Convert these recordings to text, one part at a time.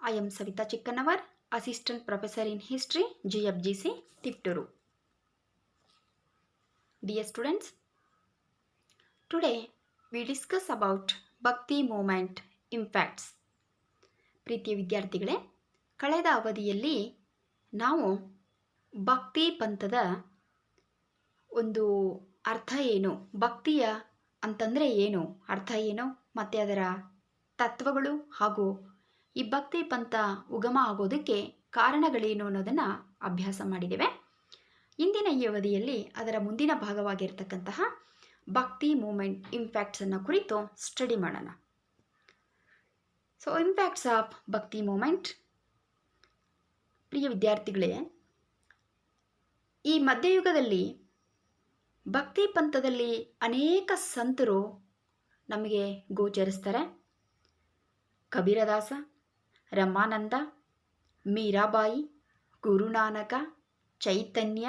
I am Savita Chikkanawar, Assistant Professor in History, GFGC, Tipturu. Dear students, today we discuss about Bhakti movement impacts. ಪ್ರೀತಿಯ ವಿದ್ಯಾರ್ಥಿಗಳೇ, ಕಳೆದ ಅವಧಿಯಲ್ಲಿ ನಾವು ಭಕ್ತಿ ಪಂಥದ ಒಂದು ಅರ್ಥ ಏನು, ಭಕ್ತಿಯ ಅಂತಂದರೆ ಏನು, ಅರ್ಥ ಏನು ಮತ್ತು ಅದರ ತತ್ವಗಳು ಹಾಗೂ ಈ ಭಕ್ತಿ ಪಂಥ ಉಗಮ ಆಗೋದಕ್ಕೆ ಕಾರಣಗಳೇನು ಅನ್ನೋದನ್ನು ಅಭ್ಯಾಸ ಮಾಡಿದ್ದೇವೆ. ಇಂದಿನ ಈ ಅವಧಿಯಲ್ಲಿ ಅದರ ಮುಂದಿನ ಭಾಗವಾಗಿರ್ತಕ್ಕಂತಹ ಭಕ್ತಿ ಮೂಮೆಂಟ್ ಇಂಪ್ಯಾಕ್ಟ್ಸನ್ನು ಕುರಿತು ಸ್ಟಡಿ ಮಾಡೋಣ. ಸೊ ಇಂಪ್ಯಾಕ್ಟ್ಸ್ ಆಫ್ ಭಕ್ತಿ ಮೂಮೆಂಟ್. ಪ್ರಿಯ ವಿದ್ಯಾರ್ಥಿಗಳೇ, ಈ ಮಧ್ಯಯುಗದಲ್ಲಿ ಭಕ್ತಿ ಪಂಥದಲ್ಲಿ ಅನೇಕ ಸಂತರು ನಮಗೆ ಗೋಚರಿಸ್ತಾರೆ. ಕಬೀರದಾಸ, ರಮಾನಂದ, ಮೀರಾಬಾಯಿ, ಗುರುನಾನಕ, ಚೈತನ್ಯ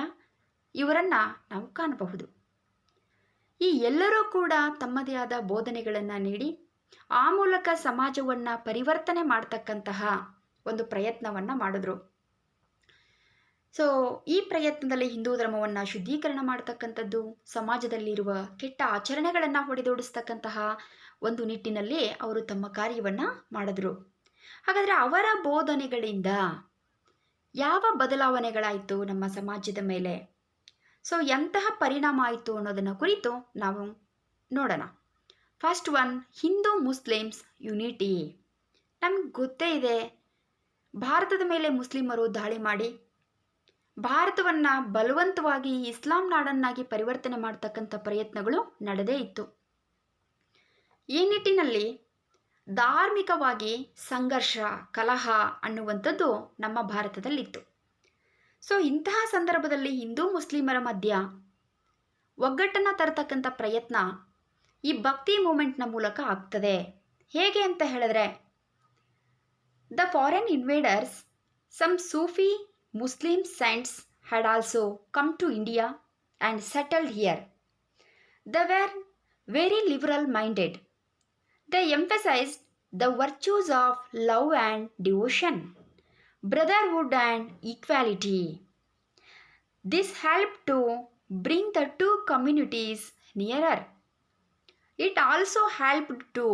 ಇವರನ್ನು ನಾವು ಕಾಣಬಹುದು. ಈ ಎಲ್ಲರೂ ಕೂಡ ತಮ್ಮದೇ ಆದ ಬೋಧನೆಗಳನ್ನು ನೀಡಿ ಆ ಮೂಲಕ ಸಮಾಜವನ್ನು ಪರಿವರ್ತನೆ ಮಾಡ್ತಕ್ಕಂತಹ ಒಂದು ಪ್ರಯತ್ನವನ್ನು ಮಾಡಿದ್ರು. ಸೊ ಈ ಪ್ರಯತ್ನದಲ್ಲಿ ಹಿಂದೂ ಧರ್ಮವನ್ನು ಶುದ್ಧೀಕರಣ ಮಾಡ್ತಕ್ಕಂಥದ್ದು, ಸಮಾಜದಲ್ಲಿರುವ ಕೆಟ್ಟ ಆಚರಣೆಗಳನ್ನು ಹೊಡೆದೋಡಿಸ್ತಕ್ಕಂತಹ ಒಂದು ನಿಟ್ಟಿನಲ್ಲಿ ಅವರು ತಮ್ಮ ಕಾರ್ಯವನ್ನು ಮಾಡಿದ್ರು. ಹಾಗಾದರೆ ಅವರ ಬೋಧನೆಗಳಿಂದ ಯಾವ ಬದಲಾವಣೆಗಳಾಯಿತು ನಮ್ಮ ಸಮಾಜದ ಮೇಲೆ, ಸೊ ಎಂತಹ ಪರಿಣಾಮ ಆಯಿತು ಅನ್ನೋದನ್ನು ಕುರಿತು ನಾವು ನೋಡೋಣ. First one, Hindu Muslims unity. ನಮ್ಗೆ ಗೊತ್ತೇ ಇದೆ, ಭಾರತದ ಮೇಲೆ ಮುಸ್ಲಿಮರು ದಾಳಿ ಮಾಡಿ ಭಾರತವನ್ನು ಬಲವಂತವಾಗಿ ಇಸ್ಲಾಂ ನಾಡನ್ನಾಗಿ ಪರಿವರ್ತನೆ ಮಾಡ್ತಕ್ಕಂಥ ಪ್ರಯತ್ನಗಳು ನಡೆದೇ ಇತ್ತು. ಈ ನಿಟ್ಟಿನಲ್ಲಿ ಧಾರ್ಮಿಕವಾಗಿ ಸಂಘರ್ಷ, ಕಲಹ ಅನ್ನುವಂಥದ್ದು ನಮ್ಮ ಭಾರತದಲ್ಲಿತ್ತು. ಸೊ ಇಂತಹ ಸಂದರ್ಭದಲ್ಲಿ ಹಿಂದೂ ಮುಸ್ಲಿಮರ ಮಧ್ಯ ಒಗ್ಗಟ್ಟನ್ನು ತರತಕ್ಕಂಥ ಪ್ರಯತ್ನ ಈ ಭಕ್ತಿ ಮೂಮೆಂಟ್ನ ಮೂಲಕ ಆಗ್ತದೆ. ಹೇಗೆ ಅಂತ ಹೇಳಿದ್ರೆ, the foreign invaders, some Sufi Muslim saints had also come to India and settled here. They were very liberal minded. They emphasized the virtues of love and devotion, brotherhood and equality. This helped to bring the two communities nearer. It also helped to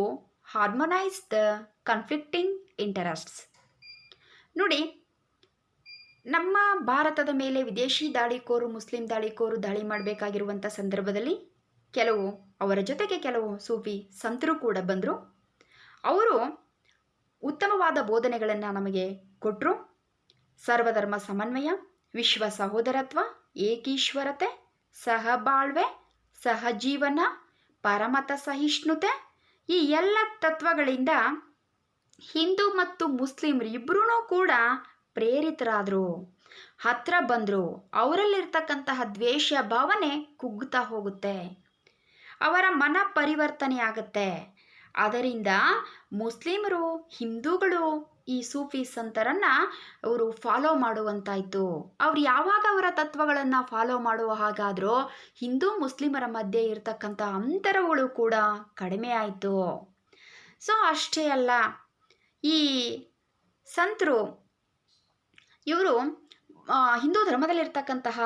harmonize the conflicting interests. ನೋಡಿ, ನಮ್ಮ ಭಾರತದ ಮೇಲೆ ವಿದೇಶಿ ದಾಳಿಕೋರು, Muslim ದಾಳಿಕೋರು ದಾಳಿ ಮಾಡಬೇಕಾಗಿರುವಂಥ ಸಂದರ್ಭದಲ್ಲಿ ಅವರ ಜೊತೆಗೆ ಕೆಲವು ಸೂಫಿ ಸಂತರು ಕೂಡ ಬಂದರು. ಅವರು ಉತ್ತಮವಾದ ಬೋಧನೆಗಳನ್ನು ನಮಗೆ ಕೊಟ್ಟರು. ಸರ್ವಧರ್ಮ ಸಮನ್ವಯ, ವಿಶ್ವ ಸಹೋದರತ್ವ, ಏಕೀಶ್ವರತೆ, ಸಹಬಾಳ್ವೆ, ಸಹಜೀವನ, ಪರಮತ ಸಹಿಷ್ಣುತೆ, ಈ ಎಲ್ಲ ತತ್ವಗಳಿಂದ ಹಿಂದೂ ಮತ್ತು ಮುಸ್ಲಿಮರು ಇಬ್ಬರೂ ಕೂಡ ಪ್ರೇರಿತರಾದರು, ಹತ್ರ ಬಂದರು. ಅವರಲ್ಲಿರ್ತಕ್ಕಂತಹ ದ್ವೇಷ ಭಾವನೆ ಕುಗ್ಗುತ್ತಾ ಹೋಗುತ್ತೆ, ಅವರ ಮನ ಪರಿವರ್ತನೆ ಆಗುತ್ತೆ. ಅದರಿಂದ ಮುಸ್ಲಿಮರು, ಹಿಂದೂಗಳು ಈ ಸೂಫಿ ಸಂತರನ್ನು ಅವರು ಫಾಲೋ ಮಾಡುವಂತಾಯಿತು. ಅವ್ರು ಯಾವಾಗ ಅವರ ತತ್ವಗಳನ್ನು ಫಾಲೋ ಮಾಡುವ ಹಾಗಾದರೂ ಹಿಂದೂ ಮುಸ್ಲಿಮರ ಮಧ್ಯೆ ಇರತಕ್ಕಂಥ ಅಂತರಗಳು ಕೂಡ ಕಡಿಮೆ ಆಯಿತು. ಸೊ ಅಷ್ಟೇ ಅಲ್ಲ, ಈ ಸಂತರು ಇವರು ಹಿಂದೂ ಧರ್ಮದಲ್ಲಿರ್ತಕ್ಕಂತಹ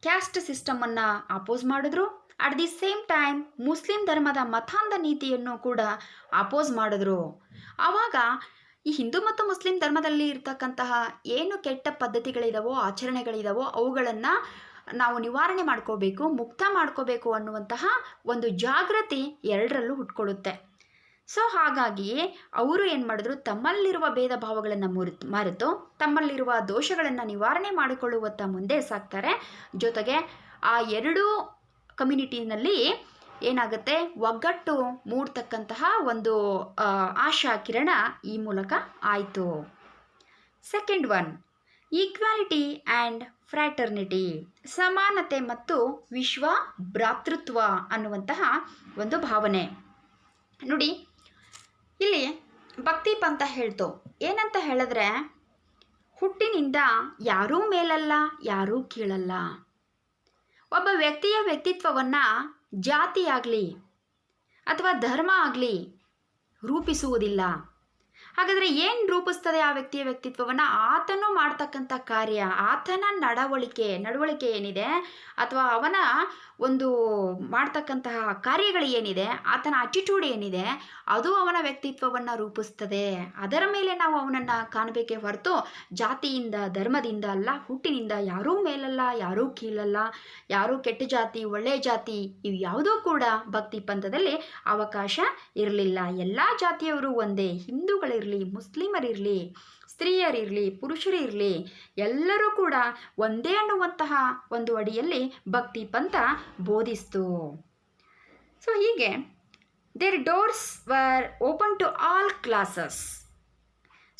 ಕ್ಯಾಸ್ಟ್ ಸಿಸ್ಟಮನ್ನು ಅಪೋಸ್ ಮಾಡಿದ್ರು. At the same time Muslim ಧರ್ಮದ ಮತಾಂಧ ನೀತಿಯನ್ನು ಕೂಡ ಅಪೋಸ್ ಮಾಡಿದ್ರು. ಆವಾಗ ಈ ಹಿಂದೂ ಮತ್ತು ಮುಸ್ಲಿಂ ಧರ್ಮದಲ್ಲಿ ಇರ್ತಕ್ಕಂತಹ ಏನು ಕೆಟ್ಟ ಪದ್ಧತಿಗಳಿದಾವೋ, ಆಚರಣೆಗಳಿದಾವೋ ಅವುಗಳನ್ನು ನಾವು ನಿವಾರಣೆ ಮಾಡ್ಕೋಬೇಕು, ಮುಕ್ತ ಮಾಡ್ಕೋಬೇಕು ಅನ್ನುವಂತಹ ಒಂದು ಜಾಗೃತಿ ಎರಡರಲ್ಲೂ ಹುಟ್ಕೊಳ್ಳುತ್ತೆ. ಸೊ ಹಾಗಾಗಿ ಅವರು ಏನು ಮಾಡಿದ್ರು, ತಮ್ಮಲ್ಲಿರುವ ಭೇದ ಭಾವಗಳನ್ನು ಮರೆತು ತಮ್ಮಲ್ಲಿರುವ ದೋಷಗಳನ್ನು ನಿವಾರಣೆ ಮಾಡಿಕೊಳ್ಳುವತ್ತ ಮುಂದೆ ಸಾಗ್ತಾರೆ. ಜೊತೆಗೆ ಆ ಎರಡೂ ಕಮ್ಯುನಿಟಿನಲ್ಲಿ ಏನಾಗುತ್ತೆ, ಒಗ್ಗಟ್ಟು ಮೂಡ್ತಕ್ಕಂತಹ ಒಂದು ಆಶಾ ಕಿರಣ ಈ ಮೂಲಕ ಆಯಿತು. ಸೆಕೆಂಡ್ ಒನ್, ಈಕ್ವಾಲಿಟಿ ಆ್ಯಂಡ್ ಫ್ರ್ಯಾಟರ್ನಿಟಿ, ಸಮಾನತೆ ಮತ್ತು ವಿಶ್ವ ಭ್ರಾತೃತ್ವ ಅನ್ನುವಂತಹ ಒಂದು ಭಾವನೆ. ನೋಡಿ, ಇಲ್ಲಿ ಭಕ್ತಿ ಪಂಥ ಹೇಳ್ತು ಏನಂತ ಹೇಳಿದ್ರೆ, ಹುಟ್ಟಿನಿಂದ ಯಾರೂ ಮೇಲಲ್ಲ, ಯಾರೂ ಕೀಳಲ್ಲ. ಒಬ್ಬ ವ್ಯಕ್ತಿಯ ವ್ಯಕ್ತಿತ್ವವನ್ನು ಜಾತಿ ಆಗಲಿ ಅಥವಾ ಧರ್ಮ ಆಗಲಿ ರೂಪಿಸುವುದಿಲ್ಲ. ಹಾಗಾದರೆ ಏನು ರೂಪಿಸ್ತದೆ ಆ ವ್ಯಕ್ತಿಯ ವ್ಯಕ್ತಿತ್ವವನ್ನು? ಆತನು ಮಾಡ್ತಕ್ಕಂಥ ಕಾರ್ಯ, ಆತನ ನಡವಳಿಕೆ ಏನಿದೆ, ಅಥವಾ ಅವನ ಒಂದು ಮಾಡ್ತಕ್ಕಂತಹ ಕಾರ್ಯಗಳು ಏನಿದೆ, ಆತನ ಅಟಿಟ್ಯೂಡ್ ಏನಿದೆ, ಅದು ಅವನ ವ್ಯಕ್ತಿತ್ವವನ್ನು ರೂಪಿಸ್ತದೆ. ಅದರ ಮೇಲೆ ನಾವು ಅವನನ್ನು ಕಾಣಬೇಕೇ ಹೊರತು ಜಾತಿಯಿಂದ, ಧರ್ಮದಿಂದ ಅಲ್ಲ, ಹುಟ್ಟಿನಿಂದ ಯಾರೂ ಮೇಲಲ್ಲ, ಯಾರೂ ಕೀಳಲ್ಲ, ಯಾರೂ ಕೆಟ್ಟ ಜಾತಿ, ಒಳ್ಳೆಯ ಜಾತಿ, ಇವು ಯಾವುದೂ ಕೂಡ ಭಕ್ತಿ ಪಂಥದಲ್ಲಿ ಅವಕಾಶ ಇರಲಿಲ್ಲ. ಎಲ್ಲ ಜಾತಿಯವರು ಒಂದೇ, ಹಿಂದೂಗಳಿರಲಿ, ಮುಸ್ಲಿಮರಿರಲಿ, ಸ್ತ್ರೀಯರಿರಲಿ, ಪುರುಷರಿರಲಿ, ಎಲ್ಲರೂ ಕೂಡ ಒಂದೇ ಅನ್ನುವಂತಹ ಒಂದು ಅಡಿಯಲ್ಲಿ ಭಕ್ತಿ ಪಂಥ ಬೋಧಿಸ್ತು. ಸೊ ಹೀಗೆ there doors were open to all classes.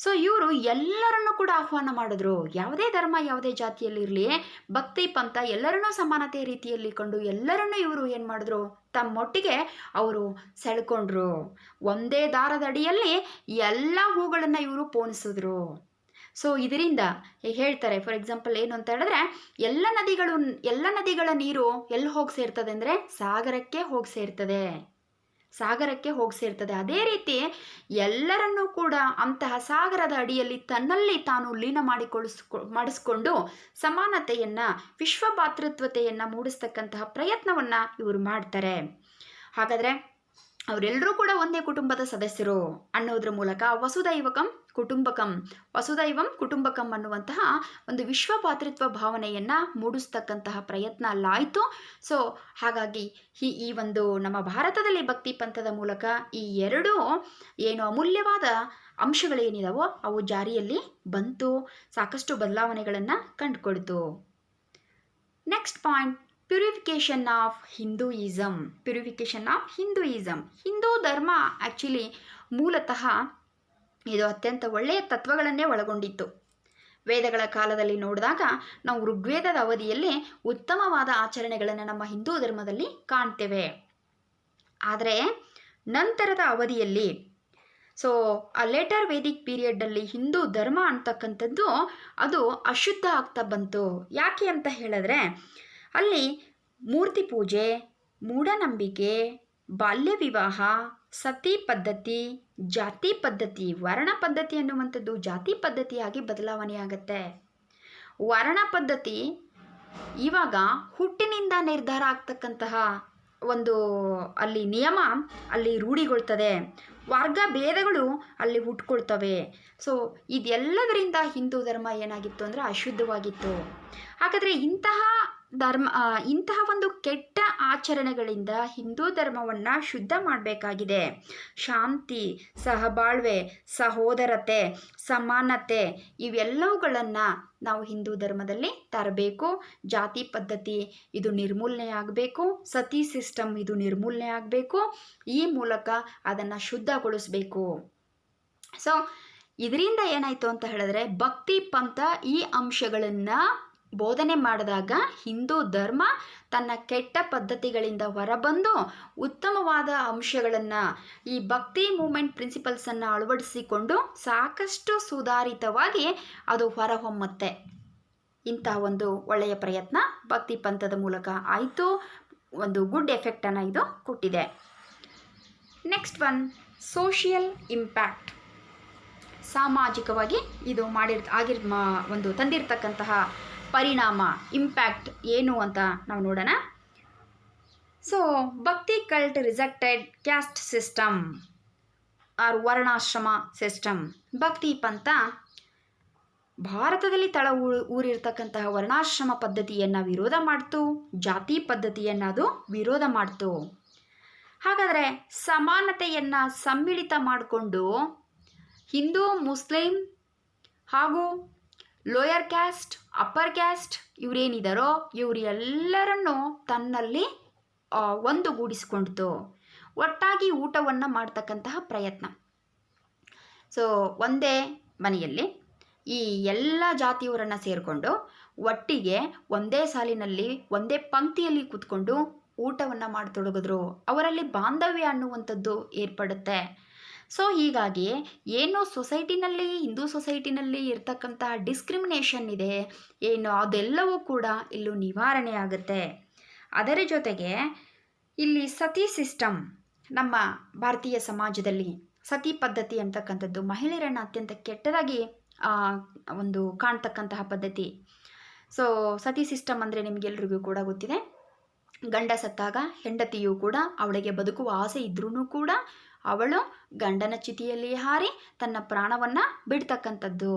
So ಇವರು ಎಲ್ಲರನ್ನೂ ಕೂಡ ಆಹ್ವಾನ ಮಾಡಿದ್ರು. ಯಾವುದೇ ಧರ್ಮ, ಯಾವುದೇ ಜಾತಿಯಲ್ಲಿರಲಿ, ಭಕ್ತಿ ಪಂಥ ಎಲ್ಲರನ್ನೂ ಸಮಾನತೆ ರೀತಿಯಲ್ಲಿ ಕಂಡು ಎಲ್ಲರನ್ನೂ ಇವರು ಏನು ಮಾಡಿದ್ರು, ತಮ್ಮೊಟ್ಟಿಗೆ ಅವರು ಸೆಳ್ಕೊಂಡ್ರು. ಒಂದೇ ದಾರದ ಅಡಿಯಲ್ಲಿ ಎಲ್ಲ ಹೂಗಳನ್ನು ಇವರು ಪೋಣಿಸಿದ್ರು. ಸೊ ಇದರಿಂದ ಹೇಳ್ತಾರೆ, ಫಾರ್ ಎಕ್ಸಾಂಪಲ್ ಏನು ಅಂತ ಹೇಳಿದ್ರೆ, ಎಲ್ಲ ನದಿಗಳ ನೀರು ಎಲ್ಲಿ ಹೋಗಿ ಸೇರ್ತದೆ ಅಂದರೆ ಸಾಗರಕ್ಕೆ ಹೋಗಿ ಸೇರ್ತದೆ. ಅದೇ ರೀತಿ ಎಲ್ಲರನ್ನೂ ಕೂಡ ಅಂತಹ ಸಾಗರದ ಅಡಿಯಲ್ಲಿ ತನ್ನಲ್ಲಿ ತಾನು ಲೀನ ಮಾಡಿಸ್ಕೊಂಡು ಸಮಾನತೆಯನ್ನು, ವಿಶ್ವ ಭಾತೃತ್ವತೆಯನ್ನು ಮೂಡಿಸ್ತಕ್ಕಂತಹ ಪ್ರಯತ್ನವನ್ನು ಇವರು ಮಾಡ್ತಾರೆ. ಹಾಗಾದರೆ ಅವರೆಲ್ಲರೂ ಕೂಡ ಒಂದೇ ಕುಟುಂಬದ ಸದಸ್ಯರು ಅನ್ನೋದ್ರ ಮೂಲಕ ವಸುದೈವಂ ಕುಟುಂಬಕಂ ಅನ್ನುವಂತಹ ಒಂದು ವಿಶ್ವ ಭಾತೃತ್ವ ಭಾವನೆಯನ್ನು ಮೂಡಿಸ್ತಕ್ಕಂತಹ ಪ್ರಯತ್ನ ಅಲ್ಲಾಯಿತು. ಸೊ ಹಾಗಾಗಿ ಈ ಒಂದು ನಮ್ಮ ಭಾರತದಲ್ಲಿ ಭಕ್ತಿ ಪಂಥದ ಮೂಲಕ ಈ ಎರಡು ಏನು ಅಮೂಲ್ಯವಾದ ಅಂಶಗಳೇನಿದಾವೋ ಅವು ಜಾರಿಯಲ್ಲಿ ಬಂತು, ಸಾಕಷ್ಟು ಬದಲಾವಣೆಗಳನ್ನು ಕಂಡುಕೊಳ್ತು. Next point, purification of Hinduism. Hindu ಧರ್ಮ ಆ್ಯಕ್ಚುಲಿ ಮೂಲತಃ ಇದು ಅತ್ಯಂತ ಒಳ್ಳೆಯ ತತ್ವಗಳನ್ನೇ ಒಳಗೊಂಡಿತ್ತು. ವೇದಗಳ ಕಾಲದಲ್ಲಿ ನೋಡಿದಾಗ ನಾವು ಋಗ್ವೇದದ ಅವಧಿಯಲ್ಲಿ ಉತ್ತಮವಾದ ಆಚರಣೆಗಳನ್ನು ನಮ್ಮ ಹಿಂದೂ ಧರ್ಮದಲ್ಲಿ ಕಾಣ್ತೇವೆ. ಆದರೆ ನಂತರದ ಅವಧಿಯಲ್ಲಿ, ಸೊ ಆ ಲೇಟರ್ ವೇದಿಕ್ ಪೀರಿಯಡ್ಡಲ್ಲಿ ಹಿಂದೂ ಧರ್ಮ ಅಂತಕ್ಕಂಥದ್ದು ಅದು ಅಶುದ್ಧ ಆಗ್ತಾ ಬಂತು. ಯಾಕೆ ಅಂತ ಹೇಳಿದ್ರೆ ಅಲ್ಲಿ ಮೂರ್ತಿ ಪೂಜೆ, ಮೂಢನಂಬಿಕೆ, ಬಾಲ್ಯ ವಿವಾಹ, ಸತಿ ಪದ್ಧತಿ, ಜಾತಿ ಪದ್ಧತಿ, ವರ್ಣ ಪದ್ಧತಿ ಅನ್ನುವಂಥದ್ದು ಜಾತಿ ಪದ್ಧತಿಯಾಗಿ ಬದಲಾವಣೆಯಾಗತ್ತೆ. ವರ್ಣ ಪದ್ಧತಿ ಇವಾಗ ಹುಟ್ಟಿನಿಂದ ನಿರ್ಧಾರ ಆಗ್ತಕ್ಕಂತಹ ಒಂದು ಅಲ್ಲಿ ನಿಯಮ ಅಲ್ಲಿ ರೂಢಿಗೊಳ್ತದೆ, ವರ್ಗ ಭೇದಗಳು ಅಲ್ಲಿ ಹುಟ್ಕೊಳ್ತವೆ. ಸೊ ಇದೆಲ್ಲದರಿಂದ ಹಿಂದೂ ಧರ್ಮ ಏನಾಗಿತ್ತು ಅಂದರೆ ಅಶುದ್ಧವಾಗಿತ್ತು. ಹಾಗಾದರೆ ಇಂತಹ ಒಂದು ಕೆಟ್ಟ ಆಚರಣೆಗಳಿಂದ ಹಿಂದೂ ಧರ್ಮವನ್ನು ಶುದ್ಧ ಮಾಡಬೇಕಾಗಿದೆ. ಶಾಂತಿ, ಸಹಬಾಳ್ವೆ, ಸಹೋದರತೆ, ಸಮಾನತೆ ಇವೆಲ್ಲವುಗಳನ್ನು ನಾವು ಹಿಂದೂ ಧರ್ಮದಲ್ಲಿ ತರಬೇಕು. ಜಾತಿ ಪದ್ಧತಿ ಇದು ನಿರ್ಮೂಲನೆ ಆಗಬೇಕು, ಸತಿ ಸಿಸ್ಟಮ್ ಇದು ನಿರ್ಮೂಲನೆ ಆಗಬೇಕು. ಈ ಮೂಲಕ ಅದನ್ನು ಶುದ್ಧಗೊಳಿಸಬೇಕು. ಸೊ ಇದರಿಂದ ಏನಾಯಿತು ಅಂತ ಹೇಳಿದ್ರೆ ಭಕ್ತಿ ಪಂಥ ಈ ಅಂಶಗಳನ್ನು ಬೋಧನೆ ಮಾಡಿದಾಗ ಹಿಂದೂ ಧರ್ಮ ತನ್ನ ಕೆಟ್ಟ ಪದ್ಧತಿಗಳಿಂದ ಹೊರಬಂದು ಉತ್ತಮವಾದ ಅಂಶಗಳನ್ನು, ಈ ಭಕ್ತಿ ಮೂಮೆಂಟ್ ಪ್ರಿನ್ಸಿಪಲ್ಸನ್ನು ಅಳವಡಿಸಿಕೊಂಡು ಸಾಕಷ್ಟು ಸುಧಾರಿತವಾಗಿ ಅದು ಹೊರಹೊಮ್ಮತ್ತೆ. ಇಂಥ ಒಂದು ಒಳ್ಳೆಯ ಪ್ರಯತ್ನ ಭಕ್ತಿ ಪಂಥದ ಮೂಲಕ ಆಯಿತು. ಒಂದು ಗುಡ್ ಎಫೆಕ್ಟನ್ನು ಇದು ಕೊಟ್ಟಿದೆ. Next one, social impact. ಸಾಮಾಜಿಕವಾಗಿ ಇದು ಒಂದು ತಂದಿರತಕ್ಕಂತಹ ಪರಿಣಾಮ, ಇಂಪ್ಯಾಕ್ಟ್ ಏನು ಅಂತ ನಾವು ನೋಡೋಣ. So bhakti cult rejected caste system or varnashrama system. ಭಕ್ತಿ ಪಂಥ ಭಾರತದಲ್ಲಿ ಊರಿರ್ತಕ್ಕಂತಹ ವರ್ಣಾಶ್ರಮ ಪದ್ಧತಿಯನ್ನು ವಿರೋಧ ಮಾಡ್ತು, ಜಾತಿ ಪದ್ಧತಿಯನ್ನು ಅದು ವಿರೋಧ ಮಾಡ್ತು. ಹಾಗಾದರೆ ಸಮಾನತೆಯನ್ನು ಸಮ್ಮಿಳಿತ ಮಾಡಿಕೊಂಡು ಹಿಂದೂ, ಮುಸ್ಲಿಂ ಹಾಗೂ ಲೋಯರ್ ಕ್ಯಾಸ್ಟ್, ಅಪ್ಪರ್ ಕ್ಯಾಸ್ಟ್ ಇವರೇನಿದ್ದಾರೋ ಇವರೆಲ್ಲರನ್ನೂ ತನ್ನಲ್ಲಿ ಒಂದುಗೂಡಿಸಿಕೊಂಡಿತು, ಒಟ್ಟಾಗಿ ಊಟವನ್ನು ಮಾಡ್ತಕ್ಕಂತಹ ಪ್ರಯತ್ನ. ಸೊ ಒಂದೇ ಮನೆಯಲ್ಲಿ ಈ ಎಲ್ಲ ಜಾತಿಯವರನ್ನು ಸೇರಿಕೊಂಡು ಒಟ್ಟಿಗೆ ಒಂದೇ ಸಾಲಿನಲ್ಲಿ ಒಂದೇ ಪಂಕ್ತಿಯಲ್ಲಿ ಕೂತ್ಕೊಂಡು ಊಟವನ್ನು ಮಾಡತೊಡಗಿದ್ರು. ಅವರಲ್ಲಿ ಬಾಂಧವ್ಯ ಅನ್ನುವಂಥದ್ದು ಏರ್ಪಡುತ್ತೆ. ಸೊ ಹೀಗಾಗಿ ಏನು ಸೊಸೈಟಿನಲ್ಲಿ, ಹಿಂದೂ ಸೊಸೈಟಿನಲ್ಲಿ ಇರ್ತಕ್ಕಂತಹ ಡಿಸ್ಕ್ರಿಮಿನೇಷನ್ ಇದೆ ಏನು, ಅದೆಲ್ಲವೂ ಕೂಡ ಇಲ್ಲೂ ನಿವಾರಣೆ ಆಗುತ್ತೆ. ಅದರ ಜೊತೆಗೆ ಇಲ್ಲಿ ಸತಿ ಸಿಸ್ಟಮ್ ನಮ್ಮ ಭಾರತೀಯ ಸಮಾಜದಲ್ಲಿ ಸತಿ ಪದ್ಧತಿ ಅಂತಕ್ಕಂಥದ್ದು ಮಹಿಳೆಯರನ್ನು ಅತ್ಯಂತ ಕೆಟ್ಟದಾಗಿ ಒಂದು ಕಾಣ್ತಕ್ಕಂತಹ ಪದ್ಧತಿ. ಸೊ ಸತಿ ಸಿಸ್ಟಮ್ ಅಂದರೆ ನಿಮಗೆಲ್ರಿಗೂ ಕೂಡ ಗೊತ್ತಿದೆ. ಗಂಡ ಸತ್ತಾಗ ಹೆಂಡತಿಯು ಕೂಡ ಅವಳಿಗೆ ಬದುಕುವ ಆಸೆ ಇದ್ರೂ ಕೂಡ ಅವಳು ಗಂಡನ ಚಿತಿಯಲ್ಲಿ ಹಾರಿ ತನ್ನ ಪ್ರಾಣವನ್ನು ಬಿಡ್ತಕ್ಕಂಥದ್ದು.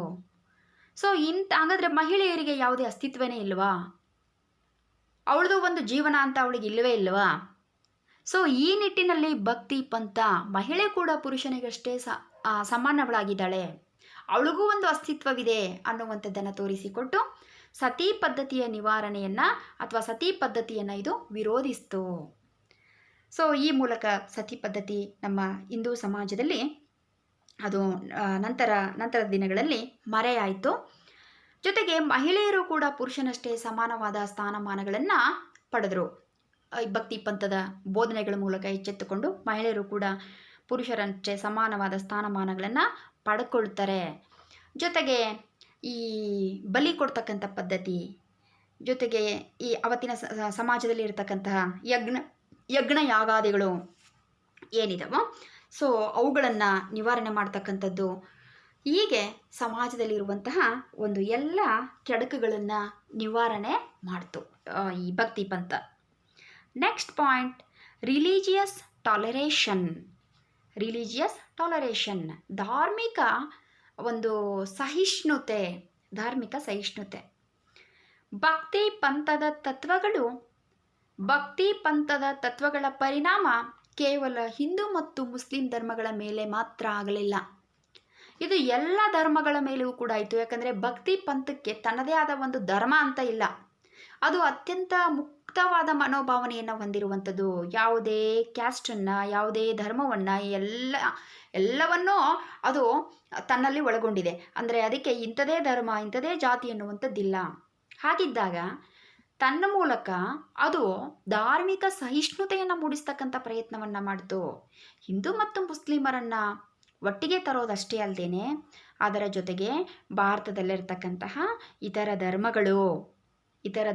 ಸೊ ಹಾಗಾದರೆ ಮಹಿಳೆಯರಿಗೆ ಯಾವುದೇ ಅಸ್ತಿತ್ವನೇ ಇಲ್ವಾ? ಅವಳದು ಒಂದು ಜೀವನ ಅಂತ ಅವಳಿಗೆ ಇಲ್ಲವೇ ಇಲ್ವಾ? ಸೊ ಈ ನಿಟ್ಟಿನಲ್ಲಿ ಭಕ್ತಿ ಪಂಥ ಮಹಿಳೆ ಕೂಡ ಪುರುಷನಿಗಷ್ಟೇ ಸಮಾನವಳಾಗಿದ್ದಾಳೆ, ಅವಳಿಗೂ ಒಂದು ಅಸ್ತಿತ್ವವಿದೆ ಅನ್ನುವಂಥದ್ದನ್ನು ತೋರಿಸಿಕೊಟ್ಟು ಸತಿ ಪದ್ಧತಿಯ ನಿವಾರಣೆಯನ್ನು ಅಥವಾ ಸತಿ ಪದ್ಧತಿಯನ್ನು ಇದು ವಿರೋಧಿಸ್ತು. ಸೊ ಈ ಮೂಲಕ ಸತಿ ಪದ್ಧತಿ ನಮ್ಮ ಹಿಂದೂ ಸಮಾಜದಲ್ಲಿ ಅದು ನಂತರದ ದಿನಗಳಲ್ಲಿ ಮರೆಯಾಯಿತು. ಜೊತೆಗೆ ಮಹಿಳೆಯರು ಕೂಡ ಪುರುಷನಷ್ಟೇ ಸಮಾನವಾದ ಸ್ಥಾನಮಾನಗಳನ್ನು ಪಡೆದರು. ಭಕ್ತಿ ಪಂಥದ ಬೋಧನೆಗಳ ಮೂಲಕ ಎಚ್ಚೆತ್ತುಕೊಂಡು ಮಹಿಳೆಯರು ಕೂಡ ಪುರುಷರಂತೆ ಸಮಾನವಾದ ಸ್ಥಾನಮಾನಗಳನ್ನು ಪಡ್ಕೊಳ್ತಾರೆ. ಜೊತೆಗೆ ಈ ಬಲಿ ಕೊಡ್ತಕ್ಕಂಥ ಪದ್ಧತಿ, ಜೊತೆಗೆ ಈ ಅವತ್ತಿನ ಸಮಾಜದಲ್ಲಿ ಇರತಕ್ಕಂತಹ ಯಜ್ಞ ಯಾಗಾದಿಗಳು ಏನಿದಾವೋ ಸೊ ಅವುಗಳನ್ನು ನಿವಾರಣೆ ಮಾಡ್ತಕ್ಕಂಥದ್ದು, ಹೀಗೆ ಸಮಾಜದಲ್ಲಿರುವಂತಹ ಒಂದು ಎಲ್ಲ ಕೆಡಕುಗಳನ್ನು ನಿವಾರಣೆ ಮಾಡ್ತು ಈ ಭಕ್ತಿ ಪಂಥ. Next point, religious tolerance. ಧಾರ್ಮಿಕ ಒಂದು ಸಹಿಷ್ಣುತೆ. ಭಕ್ತಿ ಪಂಥದ ತತ್ವಗಳ ಪರಿಣಾಮ ಕೇವಲ ಹಿಂದೂ ಮತ್ತು ಮುಸ್ಲಿಂ ಧರ್ಮಗಳ ಮೇಲೆ ಮಾತ್ರ ಆಗಲಿಲ್ಲ, ಇದು ಎಲ್ಲ ಧರ್ಮಗಳ ಮೇಲೂ ಕೂಡ ಆಯಿತು. ಯಾಕಂದರೆ ಭಕ್ತಿ ಪಂಥಕ್ಕೆ ತನ್ನದೇ ಆದ ಒಂದು ಧರ್ಮ ಅಂತ ಇಲ್ಲ, ಅದು ಅತ್ಯಂತ ಮುಕ್ತವಾದ ಮನೋಭಾವನೆಯನ್ನು ಹೊಂದಿರುವಂಥದ್ದು. ಯಾವುದೇ ಕ್ಯಾಸ್ಟನ್ನು, ಯಾವುದೇ ಧರ್ಮವನ್ನು, ಎಲ್ಲವನ್ನೂ ಅದು ತನ್ನಲ್ಲಿ ಒಳಗೊಂಡಿದೆ. ಅಂದರೆ ಅದಕ್ಕೆ ಇಂಥದೇ ಧರ್ಮ, ಇಂಥದೇ ಜಾತಿ ಎನ್ನುವಂಥದ್ದಿಲ್ಲ. ಹಾಗಿದ್ದಾಗ ತನ್ನ ಮೂಲಕ ಅದು ಧಾರ್ಮಿಕ ಸಹಿಷ್ಣುತೆಯನ್ನು ಮೂಡಿಸ್ತಕ್ಕಂಥ ಪ್ರಯತ್ನವನ್ನು ಮಾಡಿತು. ಹಿಂದೂ ಮತ್ತು ಮುಸ್ಲಿಮರನ್ನು ಒಟ್ಟಿಗೆ ತರೋದಷ್ಟೇ ಅಲ್ಲದೇನೆ ಅದರ ಜೊತೆಗೆ ಭಾರತದಲ್ಲಿರ್ತಕ್ಕಂತಹ ಇತರ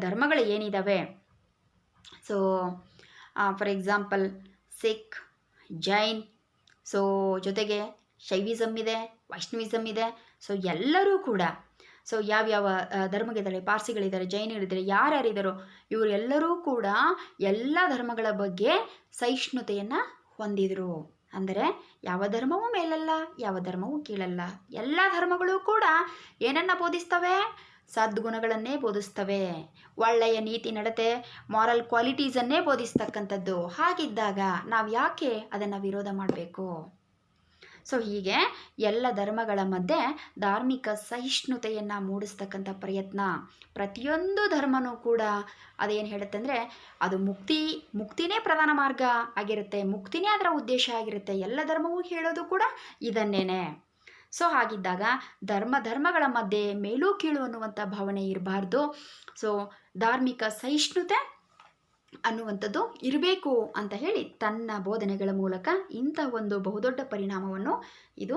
ಧರ್ಮಗಳು ಏನಿದ್ದಾವೆ, so for example Sikh, Jain, so ಜೊತೆಗೆ ಶೈವಿಸಮ್ ಇದೆ, ವೈಷ್ಣವಿಸಮ್ ಇದೆ. ಸೊ ಎಲ್ಲರೂ ಕೂಡ ಸೊ ಯಾವ್ಯಾವ ಧರ್ಮಗಳಿದ್ದಾರೆ, ಪಾರ್ಸಿಗಳಿದ್ದಾರೆ, ಜೈನರಿದ್ದಾರೆ, ಯಾರ್ಯಾರಿದ್ದಾರೋ ಇವರೆಲ್ಲರೂ ಕೂಡ ಎಲ್ಲ ಧರ್ಮಗಳ ಬಗ್ಗೆ ಸಹಿಷ್ಣುತೆಯನ್ನು ಹೊಂದಿದರು. ಅಂದರೆ ಯಾವ ಧರ್ಮವೂ ಮೇಲಲ್ಲ, ಯಾವ ಧರ್ಮವೂ ಕೀಳಲ್ಲ, ಎಲ್ಲ ಧರ್ಮಗಳು ಕೂಡ ಏನನ್ನು ಬೋಧಿಸ್ತವೆ? ಸದ್ಗುಣಗಳನ್ನೇ ಬೋಧಿಸ್ತವೆ, ಒಳ್ಳೆಯ ನೀತಿ ನಡತೆ, ಮಾರಲ್ ಕ್ವಾಲಿಟೀಸನ್ನೇ ಬೋಧಿಸ್ತಕ್ಕಂಥದ್ದು. ಹಾಗಿದ್ದಾಗ ನಾವು ಯಾಕೆ ಅದನ್ನು ವಿರೋಧ ಮಾಡಬೇಕು? ಸೊ ಹೀಗೆ ಎಲ್ಲ ಧರ್ಮಗಳ ಮಧ್ಯೆ ಧಾರ್ಮಿಕ ಸಹಿಷ್ಣುತೆಯನ್ನು ಮೂಡಿಸ್ತಕ್ಕಂಥ ಪ್ರಯತ್ನ. ಪ್ರತಿಯೊಂದು ಧರ್ಮನೂ ಕೂಡ ಅದೇನು ಹೇಳುತ್ತೆ ಅಂದರೆ ಅದು ಮುಕ್ತಿನೇ ಪ್ರಧಾನ ಮಾರ್ಗ ಆಗಿರುತ್ತೆ, ಮುಕ್ತಿನೇ ಅದರ ಉದ್ದೇಶ ಆಗಿರುತ್ತೆ. ಎಲ್ಲ ಧರ್ಮವೂ ಹೇಳೋದು ಕೂಡ ಇದನ್ನೇನೆ. ಸೊ ಹಾಗಿದ್ದಾಗ ಧರ್ಮಗಳ ಮಧ್ಯೆ ಮೇಲು ಕೀಳು ಅನ್ನುವಂಥ ಭಾವನೆ ಇರಬಾರ್ದು. ಸೊ ಧಾರ್ಮಿಕ ಸಹಿಷ್ಣುತೆ ಅನ್ನುವಂಥದ್ದು ಇರಬೇಕು ಅಂತ ಹೇಳಿ ತನ್ನ ಬೋಧನೆಗಳ ಮೂಲಕ ಇಂಥ ಒಂದು ಬಹುದೊಡ್ಡ ಪರಿಣಾಮವನ್ನು ಇದು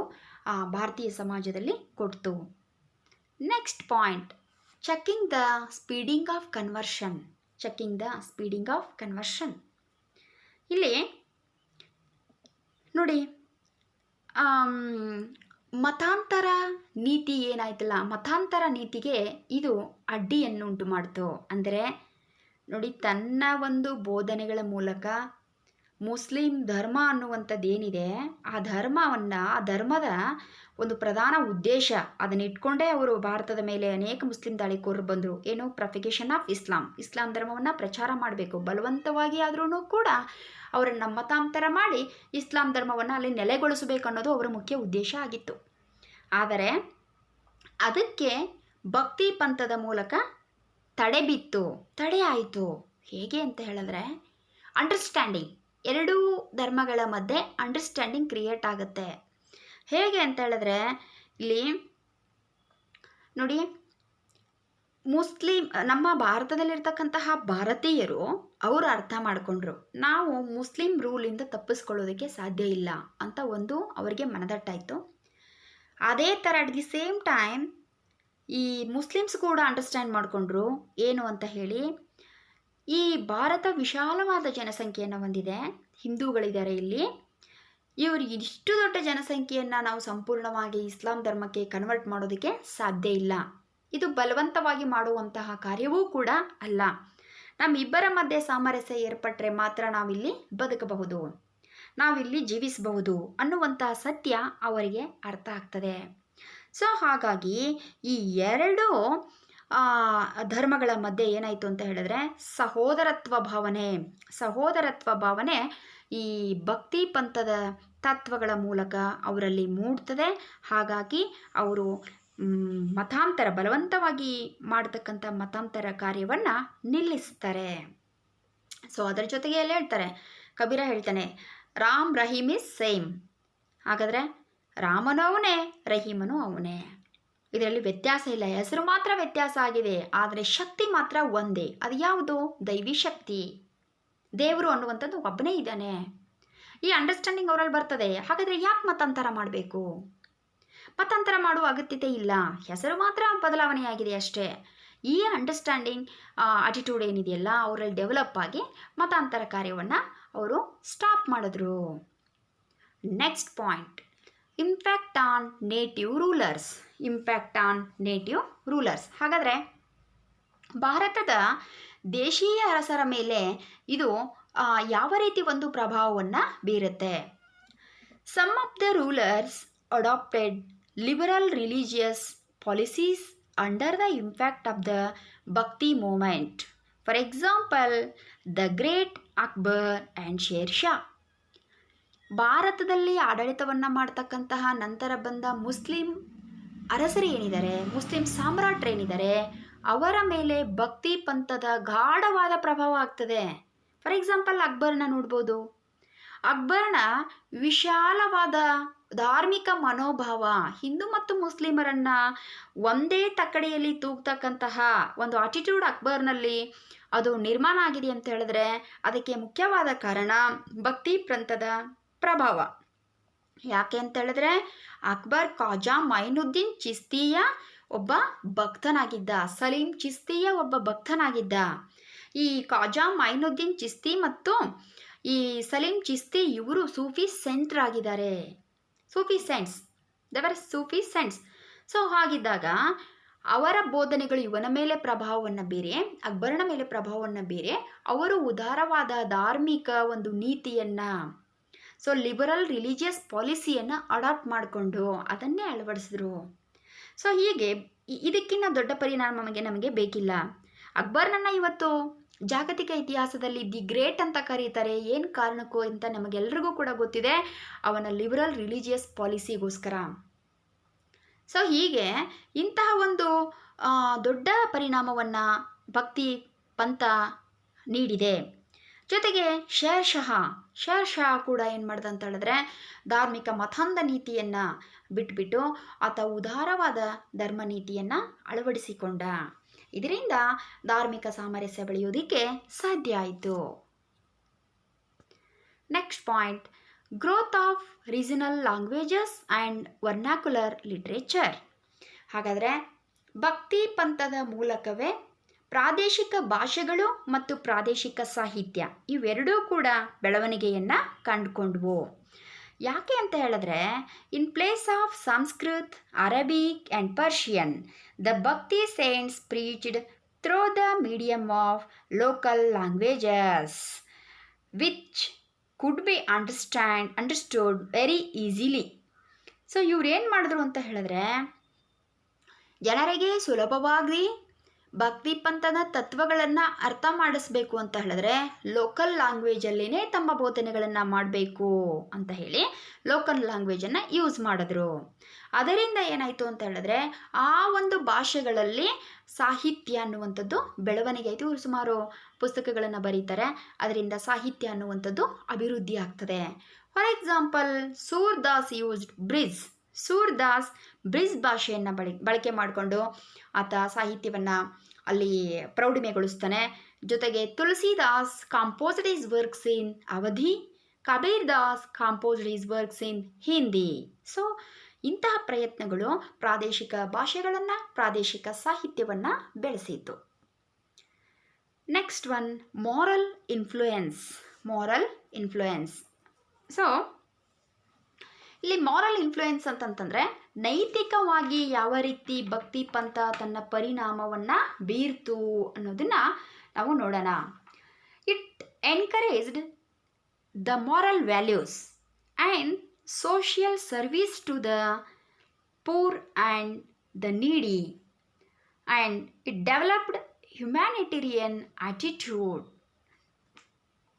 ಭಾರತೀಯ ಸಮಾಜದಲ್ಲಿ ಕೊಡ್ತು. Next point, checking the speeding of conversion. ಇಲ್ಲಿ ನೋಡಿ, ಮತಾಂತರ ನೀತಿ ಏನಾಯ್ತಲ್ಲ, ಮತಾಂತರ ನೀತಿಗೆ ಇದು ಅಡ್ಡಿಯನ್ನುಂಟು ಮಾಡ್ತು. ಅಂದರೆ ನೋಡಿ, ತನ್ನ ಒಂದು ಬೋಧನೆಗಳ ಮೂಲಕ ಮುಸ್ಲಿಂ ಧರ್ಮ ಅನ್ನುವಂಥದ್ದು ಏನಿದೆ ಆ ಧರ್ಮದ ಒಂದು ಪ್ರಧಾನ ಉದ್ದೇಶ ಅದನ್ನ ಇಟ್ಕೊಂಡೇ ಅವರು ಭಾರತದ ಮೇಲೆ ಅನೇಕ ಮುಸ್ಲಿಂ ದಾಳಿಕೋರರು ಬಂದರು. ಏನು? ಪ್ರೊಪಗೇಷನ್ ಆಫ್ ಇಸ್ಲಾಂ ಧರ್ಮವನ್ನು ಪ್ರಚಾರ ಮಾಡಬೇಕು, ಬಲವಂತವಾಗಿ ಆದ್ರೂ ಕೂಡ ಅವರನ್ನು ಮತಾಂತರ ಮಾಡಿ ಇಸ್ಲಾಂ ಧರ್ಮವನ್ನು ಅಲ್ಲಿ ನೆಲೆಗೊಳಿಸಬೇಕು ಅನ್ನೋದು ಅವರ ಮುಖ್ಯ ಉದ್ದೇಶ ಆಗಿತ್ತು. ಆದರೆ ಅದಕ್ಕೆ ಭಕ್ತಿ ಪಂಥದ ಮೂಲಕ ತಡೆ ಆಯಿತು. ಹೇಗೆ ಅಂತ ಹೇಳಿದ್ರೆ, ಅಂಡರ್ಸ್ಟ್ಯಾಂಡಿಂಗ್, ಎರಡೂ ಧರ್ಮಗಳ ಮಧ್ಯೆ ಅಂಡರ್ಸ್ಟ್ಯಾಂಡಿಂಗ್ ಕ್ರಿಯೇಟ್ ಆಗುತ್ತೆ. ಹೇಗೆ ಅಂತ ಹೇಳಿದ್ರೆ, ಇಲ್ಲಿ ನೋಡಿ, ನಮ್ಮ ಭಾರತದಲ್ಲಿರ್ತಕ್ಕಂತಹ ಭಾರತೀಯರು ಅವರು ಅರ್ಥ ಮಾಡಿಕೊಂಡ್ರು, ನಾವು ಮುಸ್ಲಿಂ ರೂಲಿಂದ ತಪ್ಪಿಸ್ಕೊಳ್ಳೋದಕ್ಕೆ ಸಾಧ್ಯ ಇಲ್ಲ ಅಂತ ಒಂದು ಅವರಿಗೆ ಮನದಟ್ಟಾಯಿತು. ಅದೇ ಥರ ಅಟ್ ದಿ ಸೇಮ್ ಟೈಮ್ ಈ ಮುಸ್ಲಿಮ್ಸ್ ಕೂಡ ಅಂಡರ್ಸ್ಟ್ಯಾಂಡ್ ಮಾಡಿಕೊಂಡ್ರು. ಏನು ಅಂತ ಹೇಳಿ, ಈ ಭಾರತ ವಿಶಾಲವಾದ ಜನಸಂಖ್ಯೆಯನ್ನು ಹೊಂದಿದೆ, ಹಿಂದೂಗಳಿದ್ದಾರೆ ಇಲ್ಲಿ. ಇವರು ಇಷ್ಟು ದೊಡ್ಡ ಜನಸಂಖ್ಯೆಯನ್ನು ನಾವು ಸಂಪೂರ್ಣವಾಗಿ ಇಸ್ಲಾಂ ಧರ್ಮಕ್ಕೆ ಕನ್ವರ್ಟ್ ಮಾಡೋದಕ್ಕೆ ಸಾಧ್ಯ ಇಲ್ಲ. ಇದು ಬಲವಂತವಾಗಿ ಮಾಡುವಂತಹ ಕಾರ್ಯವೂ ಕೂಡ ಅಲ್ಲ. ನಮ್ಮಿಬ್ಬರ ಮಧ್ಯೆ ಸಾಮರಸ್ಯ ಏರ್ಪಟ್ಟರೆ ಮಾತ್ರ ನಾವಿಲ್ಲಿ ಬದುಕಬಹುದು, ನಾವಿಲ್ಲಿ ಜೀವಿಸಬಹುದು ಅನ್ನುವಂತಹ ಸತ್ಯ ಅವರಿಗೆ ಅರ್ಥ ಆಗ್ತದೆ. ಸೊ ಹಾಗಾಗಿ ಈ ಎರಡು ಧರ್ಮಗಳ ಮಧ್ಯೆ ಏನಾಯಿತು ಅಂತ ಹೇಳಿದ್ರೆ ಸಹೋದರತ್ವ ಭಾವನೆ ಈ ಭಕ್ತಿ ಪಂಥದ ತತ್ವಗಳ ಮೂಲಕ ಅವರಲ್ಲಿ ಮೂಡ್ತದೆ. ಹಾಗಾಗಿ ಅವರು ಮತಾಂತರ ಬಲವಂತವಾಗಿ ಮಾಡತಕ್ಕಂಥ ಮತಾಂತರ ಕಾರ್ಯವನ್ನು ನಿಲ್ಲಿಸ್ತಾರೆ. ಸೊ ಅದರ ಜೊತೆಗೆ ಎಲ್ಲ ಹೇಳ್ತಾರೆ, ಕಬೀರ ಹೇಳ್ತಾನೆ ರಾಮ್ ರಹೀಮ್ ಇಸ್ ಸೇಮ್. ಹಾಗಾದರೆ ರಾಮನು ಅವನೇ, ರಹೀಮನು ಅವನೇ. ಇದರಲ್ಲಿ ವ್ಯತ್ಯಾಸ ಇಲ್ಲ, ಹೆಸರು ಮಾತ್ರ ವ್ಯತ್ಯಾಸ ಆಗಿದೆ, ಆದರೆ ಶಕ್ತಿ ಮಾತ್ರ ಒಂದೇ. ಅದು ಯಾವುದು? ದೈವಿ ಶಕ್ತಿ. ದೇವರು ಅನ್ನುವಂಥದ್ದು ಒಬ್ಬನೇ ಇದ್ದಾನೆ. ಈ ಅಂಡರ್ಸ್ಟ್ಯಾಂಡಿಂಗ್ ಅವರಲ್ಲಿ ಬರ್ತದೆ. ಹಾಗಾದರೆ ಯಾಕೆ ಮತಾಂತರ ಮಾಡಬೇಕು? ಮತಾಂತರ ಮಾಡುವ ಅಗತ್ಯತೆ ಇಲ್ಲ, ಹೆಸರು ಮಾತ್ರ ಬದಲಾವಣೆಯಾಗಿದೆ ಅಷ್ಟೇ. ಈ ಅಂಡರ್ಸ್ಟ್ಯಾಂಡಿಂಗ್ ಅಟಿಟ್ಯೂಡ್ ಏನಿದೆಯಲ್ಲ ಅವರಲ್ಲಿ ಡೆವಲಪ್ ಆಗಿ ಮತಾಂತರ ಕಾರ್ಯವನ್ನು ಅವರು ಸ್ಟಾಪ್ ಮಾಡಿದ್ರು. Next point, impact on native rulers. ಹಾಗಾದರೆ ಭಾರತದ ದೇಶೀಯ ಅರಸರ ಮೇಲೆ ಇದು ಯಾವ ರೀತಿ ಒಂದು ಪ್ರಭಾವವನ್ನು ಬೀರುತ್ತೆ? Some of the rulers adopted liberal religious policies under the impact of the bhakti movement. For example the great Akbar and Sher Shah. ಭಾರತದಲ್ಲಿ ಆಡಳಿತವನ್ನು ಮಾಡ್ತಕ್ಕಂತಹ ನಂತರ ಬಂದ ಮುಸ್ಲಿಂ ಅರಸರು ಏನಿದ್ದಾರೆ, ಮುಸ್ಲಿಂ ಸಾಮ್ರಾಟರೇನಿದ್ದಾರೆ, ಅವರ ಮೇಲೆ ಭಕ್ತಿ ಪಂಥದ ಗಾಢವಾದ ಪ್ರಭಾವ ಆಗ್ತದೆ. ಫಾರ್ ಎಕ್ಸಾಂಪಲ್ ಅಕ್ಬರ್ನ ನೋಡ್ಬೋದು. ಅಕ್ಬರ್ನ ವಿಶಾಲವಾದ ಧಾರ್ಮಿಕ ಮನೋಭಾವ, ಹಿಂದೂ ಮತ್ತು ಮುಸ್ಲಿಮರನ್ನು ಒಂದೇ ತಕ್ಕಡಿಯಲ್ಲಿ ತೂಗ್ತಕ್ಕಂತಹ ಒಂದು ಆಟಿಟ್ಯೂಡ್ ಅಕ್ಬರ್ನಲ್ಲಿ ಅದು ನಿರ್ಮಾಣ ಆಗಿದೆ ಅಂತ ಹೇಳಿದ್ರೆ ಅದಕ್ಕೆ ಮುಖ್ಯವಾದ ಕಾರಣ ಭಕ್ತಿ ಪಂಥದ ಪ್ರಭಾವ. ಯಾಕೆ ಅಂತ ಹೇಳಿದ್ರೆ ಅಕ್ಬರ್ ಖಾಜಾ ಮೈನುದ್ದೀನ್ ಚಿಸ್ತಿಯ ಒಬ್ಬ ಭಕ್ತನಾಗಿದ್ದ, ಸಲೀಂ ಚಿಸ್ತಿಯ ಒಬ್ಬ ಭಕ್ತನಾಗಿದ್ದ. ಈ ಖಾಜಾ ಮೈನುದ್ದೀನ್ ಚಿಸ್ತಿ ಮತ್ತು ಈ ಸಲೀಂ ಚಿಸ್ತಿ ಇವರು ಸೂಫಿ ಸೆಂಟ್ರಾಗಿದ್ದಾರೆ. ಸೂಫಿ ಸೆಂಟ್ಸ್. ಸೊ ಹಾಗಿದ್ದಾಗ ಅವರ ಬೋಧನೆಗಳು ಇವನ ಮೇಲೆ ಪ್ರಭಾವವನ್ನು ಬೇರೆ, ಅಕ್ಬರನ ಮೇಲೆ ಪ್ರಭಾವವನ್ನು ಬೇರೆ. ಅವರು ಉದಾರವಾದ ಧಾರ್ಮಿಕ ಒಂದು ನೀತಿಯನ್ನು, ಸೊ ಲಿಬರಲ್ ರಿಲಿಜಿಯಸ್ ಪಾಲಿಸಿಯನ್ನು ಅಡಾಪ್ಟ್ ಮಾಡಿಕೊಂಡು ಅದನ್ನೇ ಅಳವಡಿಸಿದ್ರು. ಸೊ ಹೀಗೆ ಇದಕ್ಕಿಂತ ದೊಡ್ಡ ಪರಿಣಾಮ ನಮಗೆ ಬೇಕಿಲ್ಲ. ಅಕ್ಬರ್ನನ್ನು ಇವತ್ತು ಜಾಗತಿಕ ಇತಿಹಾಸದಲ್ಲಿ ದಿ ಗ್ರೇಟ್ ಅಂತ ಕರೀತಾರೆ. ಏನು ಕಾರಣಕ್ಕೂ ಅಂತ ನಮಗೆಲ್ರಿಗೂ ಕೂಡ ಗೊತ್ತಿದೆ, ಅವನ ಲಿಬರಲ್ ರಿಲಿಜಿಯಸ್ ಪಾಲಿಸಿಗೋಸ್ಕರ. ಸೊ ಹೀಗೆ ಇಂತಹ ಒಂದು ದೊಡ್ಡ ಪರಿಣಾಮವನ್ನು ಭಕ್ತಿ ಪಂಥ ನೀಡಿದೆ. ಜೊತೆಗೆ ಶೇರ್ ಶಾ ಕೂಡ ಏನು ಮಾಡ್ದ ಅಂತ ಹೇಳಿದ್ರೆ ಧಾರ್ಮಿಕ ಮತಾಂಧ ನೀತಿಯನ್ನು ಬಿಟ್ಬಿಟ್ಟು ಆತ ಉದಾರವಾದ ಧರ್ಮ ನೀತಿಯನ್ನು ಅಳವಡಿಸಿಕೊಂಡ. ಇದರಿಂದ ಧಾರ್ಮಿಕ ಸಾಮರಸ್ಯ ಬೆಳೆಯೋದಕ್ಕೆ ಸಾಧ್ಯ ಆಯಿತು. Next point, growth of regional languages and vernacular literature. ಹಾಗಾದರೆ ಭಕ್ತಿ ಪಂಥದ ಮೂಲಕವೇ ಪ್ರಾದೇಶಿಕ ಭಾಷೆಗಳು ಮತ್ತು ಪ್ರಾದೇಶಿಕ ಸಾಹಿತ್ಯ ಇವೆರಡೂ ಕೂಡ ಬೆಳವಣಿಗೆಯನ್ನು ಕಂಡುಕೊಂಡ್ವು. ಯಾಕೆ ಅಂತ ಹೇಳಿದ್ರೆ in place of Sanskrit, Arabic and Persian, the bhakti saints preached through the medium of local languages which could be understood very easily. So ಇವ್ರೇನು ಮಾಡಿದ್ರು ಅಂತ ಹೇಳಿದ್ರೆ ಜನರಿಗೆ ಸುಲಭವಾಗಿ ಭಕ್ತಿ ಪಂಥದ ತತ್ವಗಳನ್ನು ಅರ್ಥ ಮಾಡಿಸ್ಬೇಕು ಅಂತ ಹೇಳಿದ್ರೆ ಲೋಕಲ್ ಲ್ಯಾಂಗ್ವೇಜಲ್ಲಿನೇ ತಮ್ಮ ಬೋಧನೆಗಳನ್ನು ಮಾಡಬೇಕು ಅಂತ ಹೇಳಿ ಲೋಕಲ್ ಲ್ಯಾಂಗ್ವೇಜನ್ನು ಯೂಸ್ ಮಾಡಿದ್ರು. ಅದರಿಂದ ಏನಾಯಿತು ಅಂತ ಹೇಳಿದ್ರೆ ಆ ಒಂದು ಭಾಷೆಗಳಲ್ಲಿ ಸಾಹಿತ್ಯ ಅನ್ನುವಂಥದ್ದು ಬೆಳವಣಿಗೆ ಆಯಿತು. ಇವರು ಸುಮಾರು ಪುಸ್ತಕಗಳನ್ನು ಬರೀತಾರೆ, ಅದರಿಂದ ಸಾಹಿತ್ಯ ಅನ್ನುವಂಥದ್ದು ಅಭಿವೃದ್ಧಿ ಆಗ್ತದೆ. For example Surdas used Surdas Braj ಭಾಷೆಯನ್ನು ಬಳಕೆ ಮಾಡಿಕೊಂಡು ಆತ ಸಾಹಿತ್ಯವನ್ನು ಅಲ್ಲಿ ಪ್ರೌಢಿಮೆಗೊಳಿಸ್ತಾನೆ. ಜೊತೆಗೆ Tulsidas composed his works in Awadhi, Kabir Das composed his works in Hindi. So ಇಂತಹ ಪ್ರಯತ್ನಗಳು ಪ್ರಾದೇಶಿಕ ಭಾಷೆಗಳನ್ನು, ಪ್ರಾದೇಶಿಕ ಸಾಹಿತ್ಯವನ್ನು ಬೆಳೆಸಿತು. Next one, moral influence. So ಇಲ್ಲಿ ಮಾರಲ್ ಇನ್ಫ್ಲೂಯೆನ್ಸ್ ಅಂತಂತಂದರೆ ನೈತಿಕವಾಗಿ ಯಾವ ರೀತಿ ಭಕ್ತಿ ಪಂಥ ತನ್ನ ಪರಿಣಾಮವನ್ನು ಬೀರ್ತು ಅನ್ನೋದನ್ನು ನಾವು ನೋಡೋಣ. It encouraged the moral values and social service to the poor and the needy and it developed humanitarian attitude.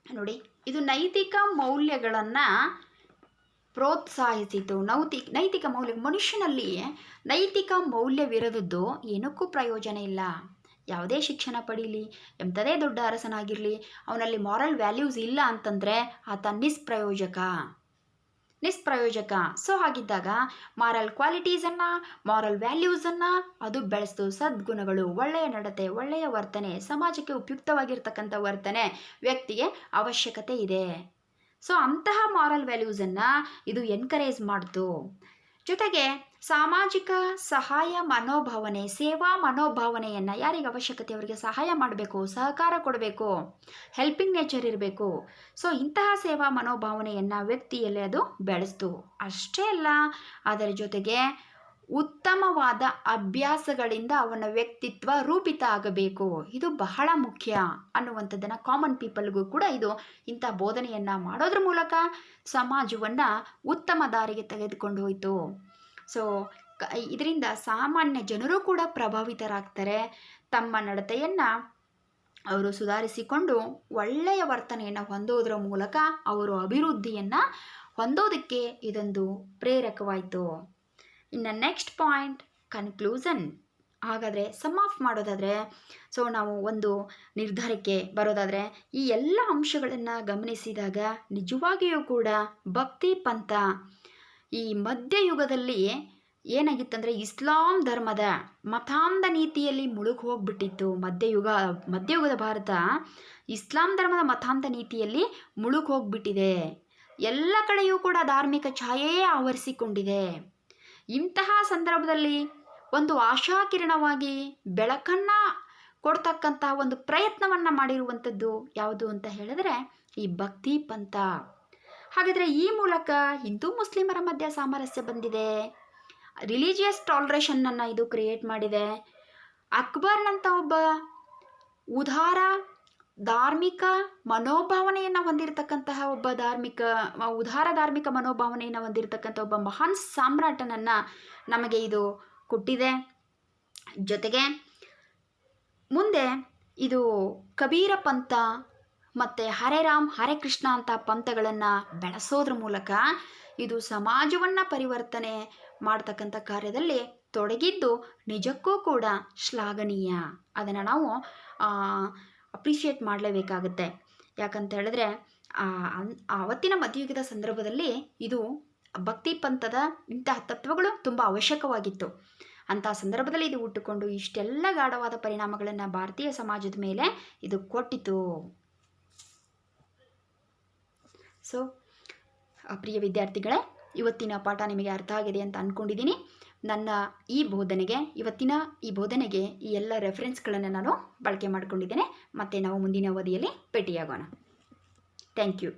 ನೋಡಿ, ಇದು ನೈತಿಕ ಮೌಲ್ಯಗಳನ್ನು ಪ್ರೋತ್ಸಾಹಿಸಿತು. ನೈತಿಕ ಮೌಲ್ಯ, ಮನುಷ್ಯನಲ್ಲಿ ನೈತಿಕ ಮೌಲ್ಯವಿರದದ್ದು ಏನಕ್ಕೂ ಪ್ರಯೋಜನ ಇಲ್ಲ. ಯಾವುದೇ ಶಿಕ್ಷಣ ಪಡೀಲಿ, ಎಂಥದೇ ದೊಡ್ಡ ಅರಸನಾಗಿರಲಿ, ಅವನಲ್ಲಿ ಮಾರಲ್ ವ್ಯಾಲ್ಯೂಸ್ ಇಲ್ಲ ಅಂತಂದರೆ ಆತ ನಿಷ್ಪ್ರಯೋಜಕ. ಸೊ ಹಾಗಿದ್ದಾಗ ಮಾರಲ್ ಕ್ವಾಲಿಟೀಸನ್ನು, ಮಾರಲ್ ವ್ಯಾಲ್ಯೂಸನ್ನು ಅದು ಬೆಳೆಸ್ತು. ಸದ್ಗುಣಗಳು, ಒಳ್ಳೆಯ ನಡತೆ, ಒಳ್ಳೆಯ ವರ್ತನೆ, ಸಮಾಜಕ್ಕೆ ಉಪಯುಕ್ತವಾಗಿರ್ತಕ್ಕಂಥ ವರ್ತನೆ ವ್ಯಕ್ತಿಗೆ ಅವಶ್ಯಕತೆ ಇದೆ. ಸೊ ಅಂತಹ ಮಾರಲ್ ವ್ಯಾಲ್ಯೂಸನ್ನು ಇದು ಎನ್ಕರೇಜ್ ಮಾಡ್ತು. ಜೊತೆಗೆ ಸಾಮಾಜಿಕ ಸಹಾಯ ಮನೋಭಾವನೆ, ಸೇವಾ ಮನೋಭಾವನೆಯನ್ನು, ಯಾರಿಗೆ ಅವಶ್ಯಕತೆ ಅವರಿಗೆ ಸಹಾಯ ಮಾಡಬೇಕು, ಸಹಕಾರ ಕೊಡಬೇಕು, ಹೆಲ್ಪಿಂಗ್ ನೇಚರ್ ಇರಬೇಕು. ಸೊ ಇಂತಹ ಸೇವಾ ಮನೋಭಾವನೆಯನ್ನು ವ್ಯಕ್ತಿಯಲ್ಲಿ ಅದು ಬೆಳೆಸ್ತು. ಅಷ್ಟೇ ಅಲ್ಲ, ಅದರ ಜೊತೆಗೆ ಉತ್ತಮವಾದ ಅಭ್ಯಾಸಗಳಿಂದ ಅವನ ವ್ಯಕ್ತಿತ್ವ ರೂಪಿತ ಆಗಬೇಕು. ಇದು ಬಹಳ ಮುಖ್ಯ ಅನ್ನುವಂಥದ್ದನ್ನು ಕಾಮನ್ ಪೀಪಲ್ಗೂ ಕೂಡ ಇದು ಇಂಥ ಬೋಧನೆಯನ್ನು ಮಾಡೋದ್ರ ಮೂಲಕ ಸಮಾಜವನ್ನು ಉತ್ತಮ ದಾರಿಗೆ ತೆಗೆದುಕೊಂಡು ಹೋಯಿತು. ಸೊ ಇದರಿಂದ ಸಾಮಾನ್ಯ ಜನರು ಕೂಡ ಪ್ರಭಾವಿತರಾಗ್ತಾರೆ. ತಮ್ಮ ನಡತೆಯನ್ನು ಅವರು ಸುಧಾರಿಸಿಕೊಂಡು ಒಳ್ಳೆಯ ವರ್ತನೆಯನ್ನು ಹೊಂದೋದ್ರ ಮೂಲಕ ಅವರು ಅಭಿವೃದ್ಧಿಯನ್ನು ಹೊಂದೋದಕ್ಕೆ ಇದೊಂದು ಪ್ರೇರಕವಾಯಿತು. ಇನ್ನು ನೆಕ್ಸ್ಟ್ ಪಾಯಿಂಟ್, ಕನ್ಕ್ಲೂಷನ್. ಹಾಗಾದರೆ ಸಮ್ ಆಫ್ ಮಾಡೋದಾದರೆ, ಸೊ ನಾವು ಒಂದು ನಿರ್ಧಾರಕ್ಕೆ ಬರೋದಾದರೆ, ಈ ಎಲ್ಲ ಅಂಶಗಳನ್ನು ಗಮನಿಸಿದಾಗ ನಿಜವಾಗಿಯೂ ಕೂಡ ಭಕ್ತಿ ಪಂಥ ಈ ಮಧ್ಯಯುಗದಲ್ಲಿ ಏನಾಗಿತ್ತಂದರೆ ಇಸ್ಲಾಂ ಧರ್ಮದ ಮತಾಂಧ ನೀತಿಯಲ್ಲಿ ಮುಳುಗಿ ಹೋಗ್ಬಿಟ್ಟಿತ್ತು. ಮಧ್ಯಯುಗದ ಭಾರತ ಇಸ್ಲಾಂ ಧರ್ಮದ ಮತಾಂಧ ನೀತಿಯಲ್ಲಿ ಮುಳುಗಿ ಹೋಗ್ಬಿಟ್ಟಿದೆ. ಎಲ್ಲ ಕಡೆಯೂ ಕೂಡ ಧಾರ್ಮಿಕ ಛಾಯೆಯೇ ಆವರಿಸಿಕೊಂಡಿದೆ. ಇಂತಹ ಸಂದರ್ಭದಲ್ಲಿ ಒಂದು ಆಶಾಕಿರಣವಾಗಿ ಬೆಳಕನ್ನು ಕೊಡ್ತಕ್ಕಂತಹ ಒಂದು ಪ್ರಯತ್ನವನ್ನು ಮಾಡಿರುವಂಥದ್ದು ಯಾವುದು ಅಂತ ಹೇಳಿದ್ರೆ ಈ ಭಕ್ತಿ ಪಂಥ. ಹಾಗಾದರೆ ಈ ಮೂಲಕ ಹಿಂದೂ ಮುಸ್ಲಿಮರ ಮಧ್ಯೆ ಸಾಮರಸ್ಯ ಬಂದಿದೆ, ರಿಲಿಜಿಯಸ್ ಟಾಲರೇಷನ್ನನ್ನು ಇದು ಕ್ರಿಯೇಟ್ ಮಾಡಿದೆ. ಅಕ್ಬರ್ನಂಥ ಒಬ್ಬ ಉದಾರ ಧಾರ್ಮಿಕ ಮನೋಭಾವನೆಯನ್ನು ಹೊಂದಿರತಕ್ಕಂತಹ ಉದಾರ ಧಾರ್ಮಿಕ ಮನೋಭಾವನೆಯನ್ನು ಹೊಂದಿರತಕ್ಕಂಥ ಒಬ್ಬ ಮಹಾನ್ ಸಾಮ್ರಾಟನನ್ನು ನಮಗೆ ಇದು ಕೊಟ್ಟಿದೆ. ಜೊತೆಗೆ ಮುಂದೆ ಇದು ಕಬೀರ ಪಂಥ ಮತ್ತು ಹರೇ ರಾಮ್ ಹರೇ ಕೃಷ್ಣ ಅಂತ ಪಂಥಗಳನ್ನು ಬೆಳೆಸೋದ್ರ ಮೂಲಕ ಇದು ಸಮಾಜವನ್ನು ಪರಿವರ್ತನೆ ಮಾಡ್ತಕ್ಕಂಥ ಕಾರ್ಯದಲ್ಲಿ ತೊಡಗಿದ್ದು ನಿಜಕ್ಕೂ ಕೂಡ ಶ್ಲಾಘನೀಯ. ಅದನ್ನು ನಾವು ಅಪ್ರಿಷಿಯೇಟ್ ಮಾಡಲೇಬೇಕಾಗುತ್ತೆ. ಯಾಕಂತ ಹೇಳಿದ್ರೆ ಆವತ್ತಿನ ಮಧ್ಯಯುಗದ ಸಂದರ್ಭದಲ್ಲಿ ಇದು ಭಕ್ತಿ ಪಂಥದ ಇಂತಹ ತತ್ವಗಳು ತುಂಬ ಅವಶ್ಯಕವಾಗಿತ್ತು. ಅಂತಹ ಸಂದರ್ಭದಲ್ಲಿ ಇದು ಹುಟ್ಟುಕೊಂಡು ಇಷ್ಟೆಲ್ಲ ಗಾಢವಾದ ಪರಿಣಾಮಗಳನ್ನು ಭಾರತೀಯ ಸಮಾಜದ ಮೇಲೆ ಇದು ಕೊಟ್ಟಿತು. ಸೊ ಪ್ರಿಯ ವಿದ್ಯಾರ್ಥಿಗಳೇ, ಇವತ್ತಿನ ಪಾಠ ನಿಮಗೆ ಅರ್ಥ ಆಗಿದೆ ಅಂತ ಅಂದ್ಕೊಂಡಿದ್ದೀನಿ. ನನ್ನ ಇವತ್ತಿನ ಈ ಬೋಧನೆಗೆ ಈ ಎಲ್ಲ ರೆಫರೆನ್ಸ್ಗಳನ್ನು ನಾನು ಬಳಕೆ ಮಾಡಿಕೊಂಡಿದ್ದೇನೆ. ಮತ್ತು ನಾವು ಮುಂದಿನ ಅವಧಿಯಲ್ಲಿ ಭೇಟಿಯಾಗೋಣ. Thank you.